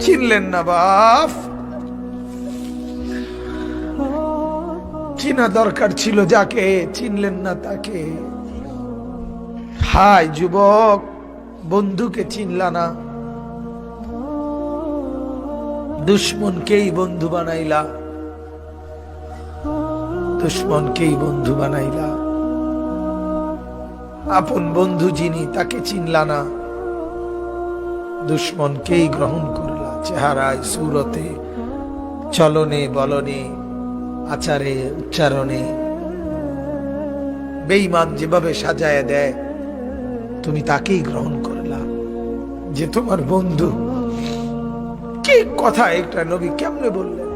চিনলেন না বাপ, চিনা দরকার ছিল যাকে, চিনলেন না তাকে। হায় যুবক, বন্ধুকে চিনলা না, দুশ্মনকেই বন্ধু বানাইলা, দুশ্মনকেই বন্ধু বানাইলা। আপন বন্ধু যিনি তাকে চিনলা না, দুশ্মনকেই গ্রহণ করলা। চেহারায়, সুরতে, চলনে বলনে, আচারে উচ্চারণে বেঈমান যেভাবে সাজায় দেয়, তুমি তাকেই গ্রহণ করলা যে তোমার বন্ধু। কি কথা একটা নবী কেমনে বললেন!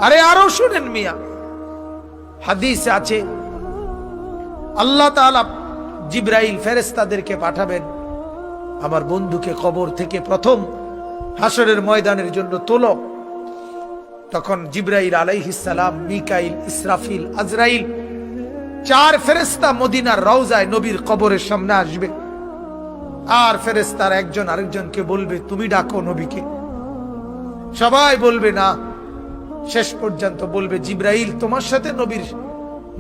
আরে আরো শুনেন মিয়া, হাদিস আছে আল্লাহ তাআলা জিবরাইল ফেরেশতাদেরকে পাঠাবেন, আমার বন্ধুকে কবর থেকে প্রথম হাসরের ময়দানের জন্য তোলো। তখন জিবরাইল আলাইহিস সালাম, মিকাইল, ইসরাফিল, আজরাইল, 4 ফেরেশতা মদিনার রওজায় নবীর কবরের সামনে আসবে। আর ফেরেশতার একজন আরেকজনকে বলবে, তুমি ডাকো নবীকে। সবাই বলবে না। শেষ পর্যন্ত বলবে, জিবরাইল তোমার সাথে নবীর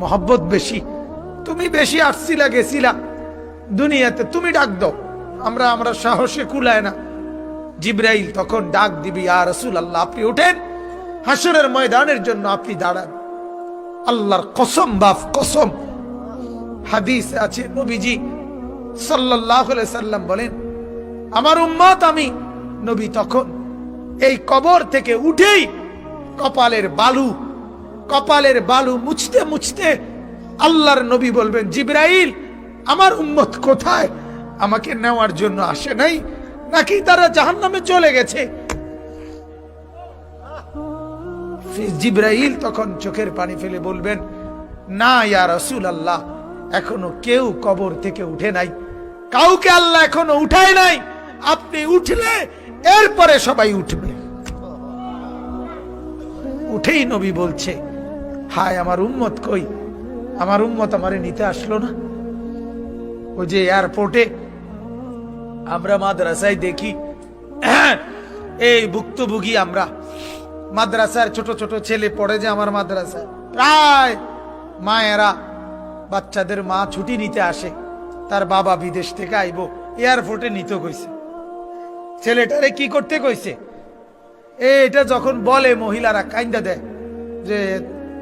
মহব্বত বেশি, তুমি বেশি আসছিলা গেছিলা দুনিয়াতে, তুমি ডাক দাও, আমরা সাহসে কুলায় না। জিবরাইল তখন ডাক দিবি, ইয়া রাসূলুল্লাহ আপনি উঠেন, হাসরের ময়দানের জন্য আপনি দাঁড়ান। আল্লাহর কসম বাপ কসম, হাদিস আছে নবীজি সাল্লাল্লাহু আলাইহি সাল্লাম বলেন, আমার উম্মত আমি নবী তখন এই কবর থেকে উঠেই কপালের বালু মুছতে মুছতে আল্লাহর নবী বলবেন, জিবরাইল আমার উম্মত কোথায়, আমাকে নেওয়ার জন্য আসে নাই নাকি তারা জাহান্নামে চলে গেছে? জিবরাইল তখন চোখের পানি ফেলে বলবেন, না ইয়া রাসূলুল্লাহ, এখনো কেউ কবর থেকে উঠে নাই, কাউকে আল্লাহ এখনো উঠায় নাই, আপনি উঠলে এরপরে সবাই উঠবে। উঠেই নবী বলছে, হায় আমার উম্মত কই, আমার উম্মত আমারে নিতে আসলো না। ওই যে এয়ারপোর্টে আমরা মাদ্রাসায় দেখি, এই ভুক্তভোগী আমরা মাদ্রাসার ছোট ছোট ছেলে পড়ে যে আমার মাদ্রাসায়, প্রায় মায়েরা বাচ্চাদের মা ছুটি নিতে আসে, তার বাবা বিদেশ থেকে আইবো, এয়ারপোর্টে নিতে কইছে। ছেলেটারে কি করতে কইছে, এটা যখন বলে মহিলারা কাইন্দা দেয় যে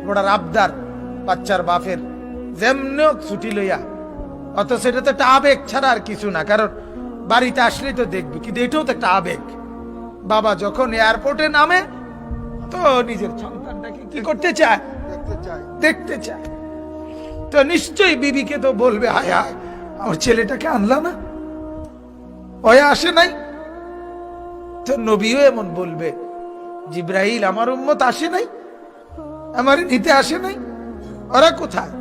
বড় আবদার বাচ্চার বাপের, যেমন ছুটি লইয়া, অত সেটা তো একটা আবেগ ছাড়া আর কিছু না, কারণ বাড়িতে আসলেই তো দেখবি, কিন্তু এটাও তো একটা আবেগ। বাবা যখন এয়ারপোর্টে নামে তো নিজের সন্তানটাকে কি করতে চায়, দেখতে চায়। তো নিশ্চয়ই বিবিকে তো বলবে, হায় হায় আমার ছেলেটাকে আনলা না, ওয়া আসে নাই। তো নবীও এমন বলবে, জিবরাইল আমার উম্মত আসে নাই, আমার নিতে আসে নাই, ওরা কোথায়?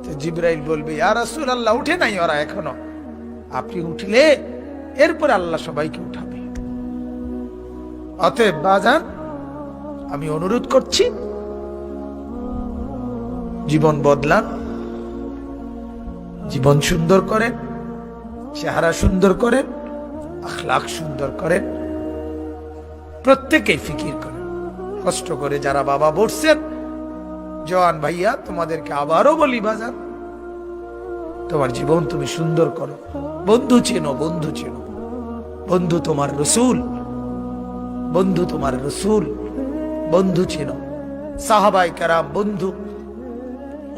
তো জিবরাইল বলবে, ইয়া রাসূলুল্লাহ উঠে নাই ওরা এখনো, আপনি উঠলে এরপর আল্লাহ সবাইকে উঠাবে। অতএব বাজান, আমি অনুরোধ করছি, জীবন বদলান, জীবন সুন্দর করেন, চেহারা সুন্দর করেন, আখলাক সুন্দর করেন, প্রত্যেকেই ফিকির করেন। কষ্ট করে যারা বাবা বসছেন, জওয়ান ভাইয়া তোমাদেরকে আবারও বলি, বাজান তোমার জীবন তুমি সুন্দর করো। বন্ধু চেনো, বন্ধু চেনো, বন্ধু তোমার রসূল, বন্ধু তোমার রসূল, বন্ধু চেনো। সাহাবায়ে কেরাম বন্ধু,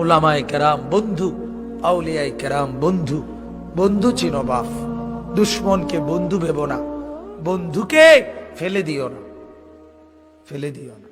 উলামায়ে কেরাম বন্ধু, আউলিয়ায়ে কেরাম বন্ধু, বন্ধু চেনো বাপ। দুশ্মনকে বন্ধু ভেবো না, বন্ধুকে ফেলে দিও না, ফেলে দিও না।